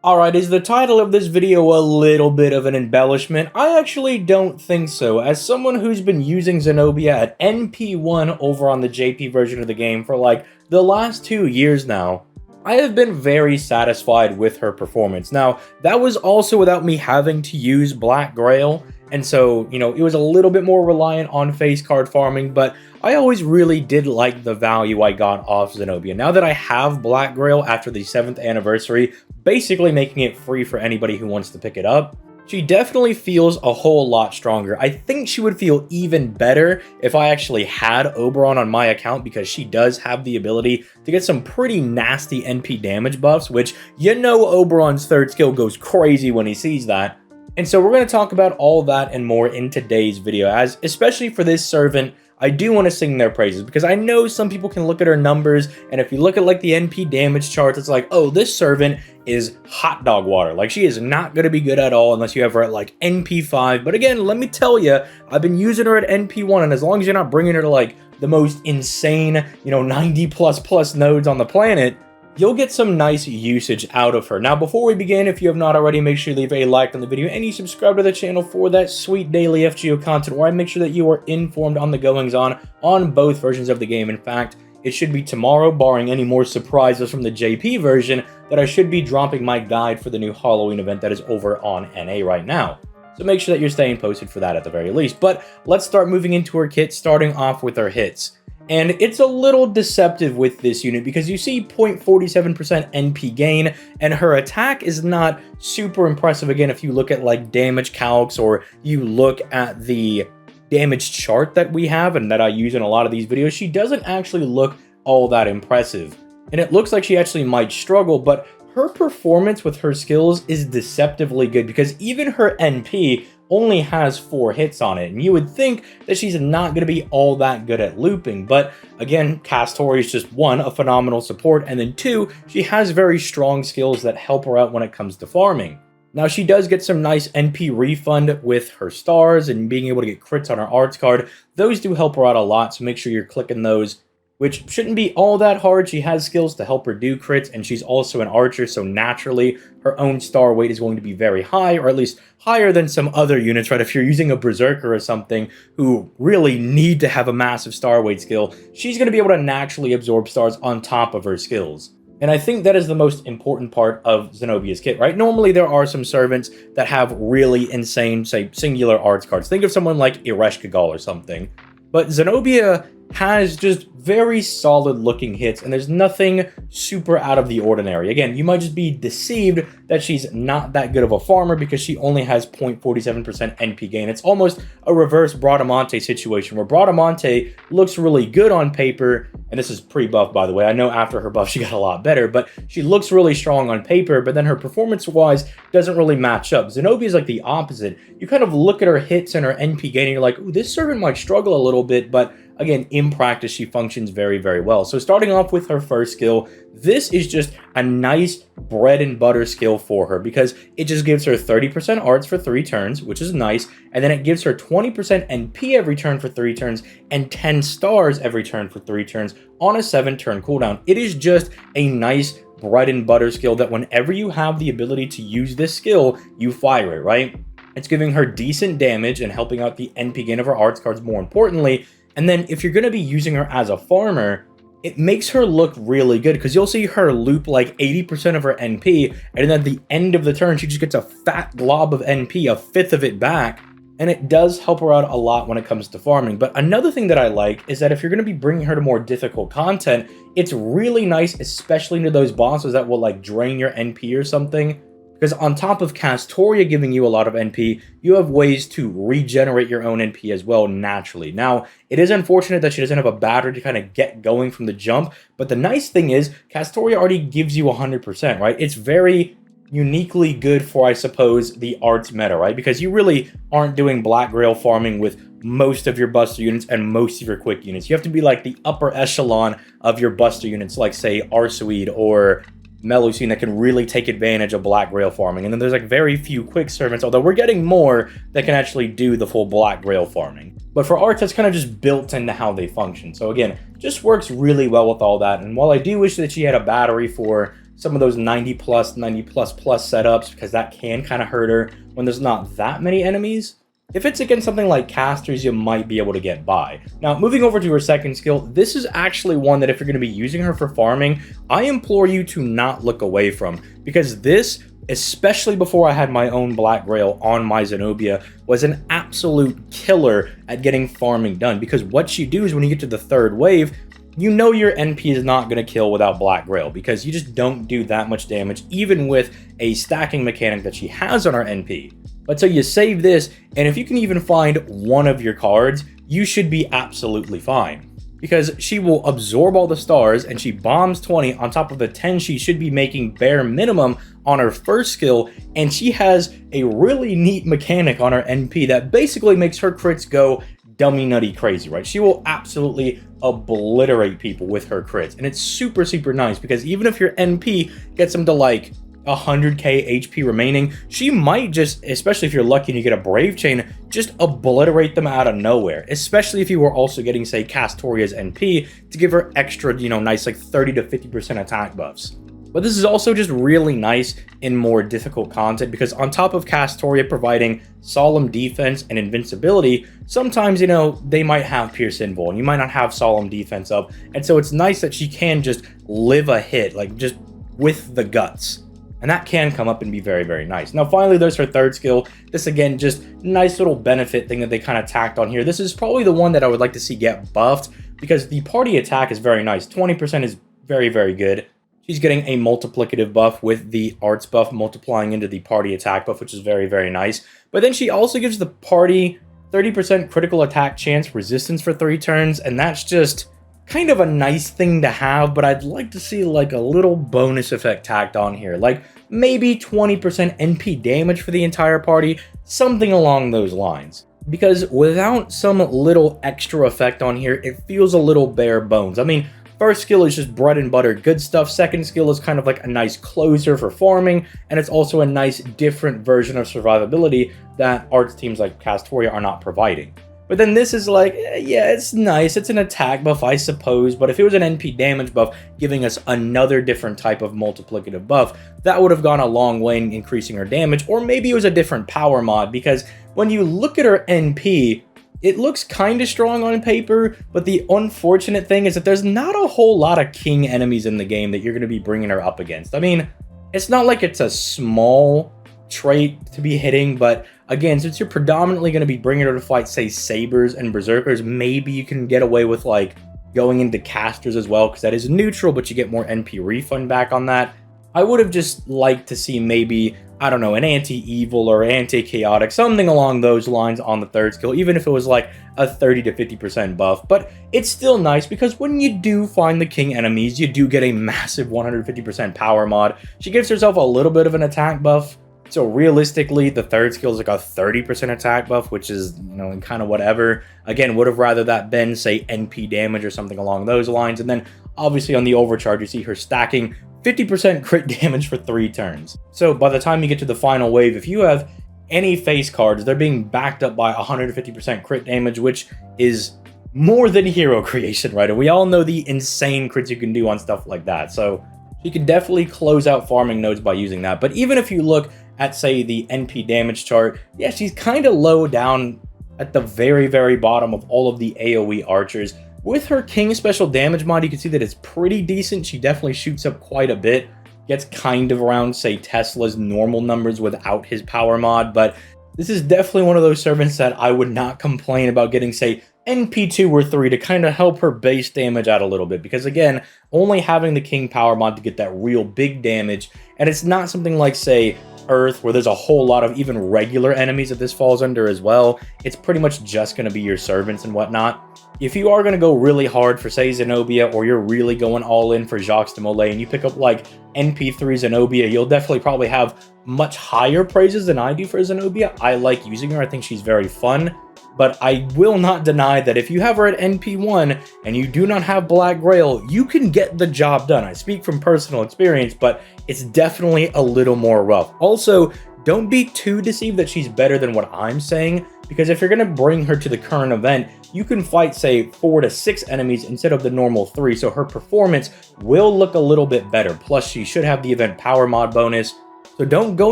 Alright, is the title of this video a little bit of an embellishment? I actually don't think so. As someone who's been using Zenobia at NP1 over on the JP version of the game for like the last 2 years now, I have been very satisfied with her performance. Now, that was also without me having to use Black Grail, and so, it was a little bit more reliant on face card farming, but I always really did like the value I got off Zenobia. Now that I have Black Grail after the 7th anniversary, basically making it free for anybody who wants to pick it up, she definitely feels a whole lot stronger. I think she would feel even better if I actually had Oberon on my account, because she does have the ability to get some pretty nasty NP damage buffs, which Oberon's 3rd skill goes crazy when he sees that. And so we're going to talk about all that and more in today's video, as especially for this servant, I do want to sing their praises, because I know some people can look at her numbers, and if you look at like the NP damage charts, it's like, oh, this servant is hot dog water. Like, she is not going to be good at all unless you have her at like NP5. But again, let me tell you, I've been using her at NP1, and as long as you're not bringing her to like the most insane, 90 plus nodes on the planet, you'll get some nice usage out of her. Now, before we begin, if you have not already, make sure you leave a like on the video and you subscribe to the channel for that sweet daily FGO content, where I make sure that you are informed on the goings-on both versions of the game. In fact, it should be tomorrow, barring any more surprises from the JP version, that I should be dropping my guide for the new Halloween event that is over on NA right now. So make sure that you're staying posted for that at the very least. But let's start moving into her kit, starting off with her hits. And it's a little deceptive with this unit, because you see 0.47% NP gain, and her attack is not super impressive. Again, if you look at like damage calcs, or you look at the damage chart that we have and that I use in a lot of these videos, she doesn't actually look all that impressive. And it looks like she actually might struggle, but her performance with her skills is deceptively good, because even her NP only has 4 hits on it, and you would think that she's not going to be all that good at looping. But again, Castori is just 1, a phenomenal support, and then 2, she has very strong skills that help her out when it comes to farming. Now, she does get some nice NP refund with her stars and being able to get crits on her arts card. Those do help her out a lot, so make sure you're clicking those, which shouldn't be all that hard. She has skills to help her do crits, and she's also an archer, so naturally her own star weight is going to be very high, or at least higher than some other units, right? If you're using a berserker or something who really need to have a massive star weight skill, she's going to be able to naturally absorb stars on top of her skills. And I think that is the most important part of Zenobia's kit, right? Normally there are some servants that have really insane, say, singular arts cards. Think of someone like Ereshkigal or something. But Zenobia has just very solid looking hits, and there's nothing super out of the ordinary. Again, you might just be deceived that she's not that good of a farmer because she only has 0.47% NP gain. It's almost a reverse Bradamante situation, where Bradamante looks really good on paper, and this is pre-buff, by the way. I know after her buff she got a lot better, but she looks really strong on paper, but then her performance-wise doesn't really match up. Zenobia is like the opposite. You kind of look at her hits and her NP gain, and you're like, ooh, this servant might struggle a little bit, but again, in practice, she functions very, very well. So starting off with her first skill, this is just a nice bread and butter skill for her, because it just gives her 30% arts for 3 turns, which is nice, and then it gives her 20% NP every turn for 3 turns, and 10 stars every turn for 3 turns on a 7-turn cooldown. It is just a nice bread and butter skill that whenever you have the ability to use this skill, you fire it, right? It's giving her decent damage and helping out the NP gain of her arts cards more importantly. And then if you're going to be using her as a farmer, it makes her look really good, because you'll see her loop like 80% of her NP, and then at the end of the turn, she just gets a fat glob of NP, a 5th of it back, and it does help her out a lot when it comes to farming. But another thing that I like is that if you're going to be bringing her to more difficult content, it's really nice, especially into those bosses that will like drain your NP or something. Because on top of Castoria giving you a lot of NP, you have ways to regenerate your own NP as well naturally. Now, it is unfortunate that she doesn't have a battery to kind of get going from the jump, but the nice thing is Castoria already gives you 100%, right? It's very uniquely good for, I suppose, the arts meta, right? Because you really aren't doing Black Grail farming with most of your Buster units and most of your Quick units. You have to be like the upper echelon of your Buster units, like, say, Arsuide or Melusine, that can really take advantage of Black Grail farming. And then there's like very few quick servants, although we're getting more that can actually do the full Black Grail farming. But for arts, that's kind of just built into how they function. So again, just works really well with all that. And while I do wish that she had a battery for some of those 90 plus, 90 plus plus setups, because that can kind of hurt her when there's not that many enemies. If it's against something like casters, you might be able to get by. Now, moving over to her second skill, this is actually one that if you're going to be using her for farming, I implore you to not look away from, because this, especially before I had my own Black Grail on my Zenobia, was an absolute killer at getting farming done. Because what you do is when you get to the third wave, you know your NP is not going to kill without Black Grail, because you just don't do that much damage, even with a stacking mechanic that she has on her NP. But so you save this, and if you can even find one of your cards, you should be absolutely fine. Because she will absorb all the stars, and she bombs 20 on top of the 10 she should be making bare minimum on her first skill, and she has a really neat mechanic on her NP that basically makes her crits go dummy nutty crazy, right? She will absolutely obliterate people with her crits, and it's super, super nice, because even if your NP gets them to like 100k HP remaining, she might just, especially if you're lucky and you get a Brave Chain, just obliterate them out of nowhere, especially if you were also getting, say, Castoria's NP to give her extra, nice like 30 to 50% attack buffs. But this is also just really nice in more difficult content, because on top of Castoria providing solemn defense and invincibility, sometimes, they might have Pierce Invul, and you might not have solemn defense up, and so it's nice that she can just live a hit, like just with the guts. And that can come up and be very, very nice. Now, finally, there's her third skill. This, again, just nice little benefit thing that they kind of tacked on here. This is probably the one that I would like to see get buffed, because the party attack is very nice. 20% is very, very good. She's getting a multiplicative buff with the arts buff multiplying into the party attack buff, which is very, very nice. But then she also gives the party 30% critical attack chance resistance for 3 turns, and that's just kind of a nice thing to have, but I'd like to see like a little bonus effect tacked on here, like maybe 20% NP damage for the entire party, something along those lines. Because without some little extra effect on here, it feels a little bare bones. I mean, first skill is just bread and butter good stuff, second skill is kind of like a nice closer for farming, and it's also a nice different version of survivability that arts teams like Castoria are not providing. But then this is like, yeah, it's nice, it's an attack buff, I suppose, but if it was an NP damage buff giving us another different type of multiplicative buff, that would have gone a long way in increasing her damage, or maybe it was a different power mod, because when you look at her NP, it looks kind of strong on paper, but the unfortunate thing is that there's not a whole lot of king enemies in the game that you're going to be bringing her up against. I mean, it's not like it's a small trait to be hitting, but again, since you're predominantly going to be bringing her to fight, say, sabers and berserkers, maybe you can get away with like going into casters as well, because that is neutral, but you get more NP refund back on that. I would have just liked to see maybe, I don't know, an anti-evil or anti-chaotic, something along those lines on the third skill, even if it was like a 30 to 50% buff. But it's still nice, because when you do find the king enemies, you do get a massive 150% power mod. She gives herself a little bit of an attack buff. So realistically, the third skill is like a 30% attack buff, which is, kind of whatever. Again, would have rather that been, say, NP damage or something along those lines. And then obviously on the overcharge, you see her stacking 50% crit damage for 3 turns. So by the time you get to the final wave, if you have any face cards, they're being backed up by 150% crit damage, which is more than hero creation, right? And we all know the insane crits you can do on stuff like that. So you can definitely close out farming nodes by using that. But even if you look at, say, the NP damage chart, yeah, she's kind of low down at the very, very bottom of all of the AoE archers. With her King special damage mod, you can see that it's pretty decent. She definitely shoots up quite a bit. Gets kind of around, say, Tesla's normal numbers without his power mod. But this is definitely one of those servants that I would not complain about getting, say, NP2 or 3 to kind of help her base damage out a little bit. Because again, only having the King power mod to get that real big damage, and it's not something like, say, Earth, where there's a whole lot of even regular enemies that this falls under as well. It's pretty much just going to be your servants and whatnot. If you are going to go really hard for, say, Zenobia, or you're really going all in for Jacques de Molay, and you pick up like NP3 Zenobia, you'll definitely probably have much higher praises than I do for Zenobia. I like using her. I think she's very fun. But I will not deny that if you have her at NP1 and you do not have Black Grail, you can get the job done. I speak from personal experience, but it's definitely a little more rough. Also, don't be too deceived that she's better than what I'm saying, because if you're going to bring her to the current event, you can fight, say, 4 to 6 enemies instead of the normal 3, so her performance will look a little bit better. Plus, she should have the event power mod bonus. So don't go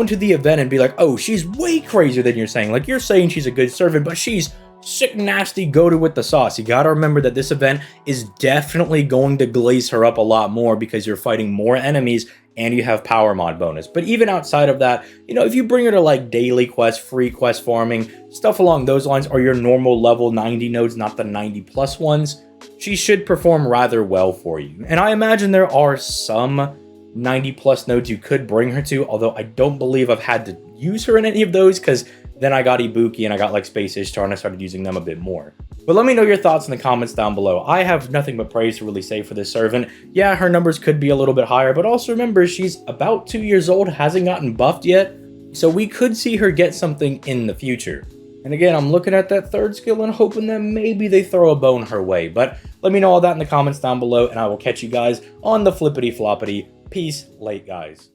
into the event and be like, oh, she's way crazier than you're saying. Like, you're saying she's a good servant, but she's sick, nasty, goated with the sauce. You gotta remember that this event is definitely going to glaze her up a lot more because you're fighting more enemies and you have power mod bonus. But even outside of that, you know, if you bring her to like daily quests, free quest farming, stuff along those lines, or your normal level 90 nodes, not the 90 plus ones, she should perform rather well for you. And I imagine there are some 90 plus nodes you could bring her to, although I don't believe I've had to use her in any of those, because then I got Ibuki and I got like Space Ishtar and I started using them a bit more. But let me know your thoughts in the comments down below. I have nothing but praise to really say for this servant. Yeah, her numbers could be a little bit higher, but also remember, she's about 2 years old, hasn't gotten buffed yet, so we could see her get something in the future. And again, I'm looking at that third skill and hoping that maybe they throw a bone her way. But let me know all that in the comments down below, and I will catch you guys on the flippity floppity. Peace, late guys.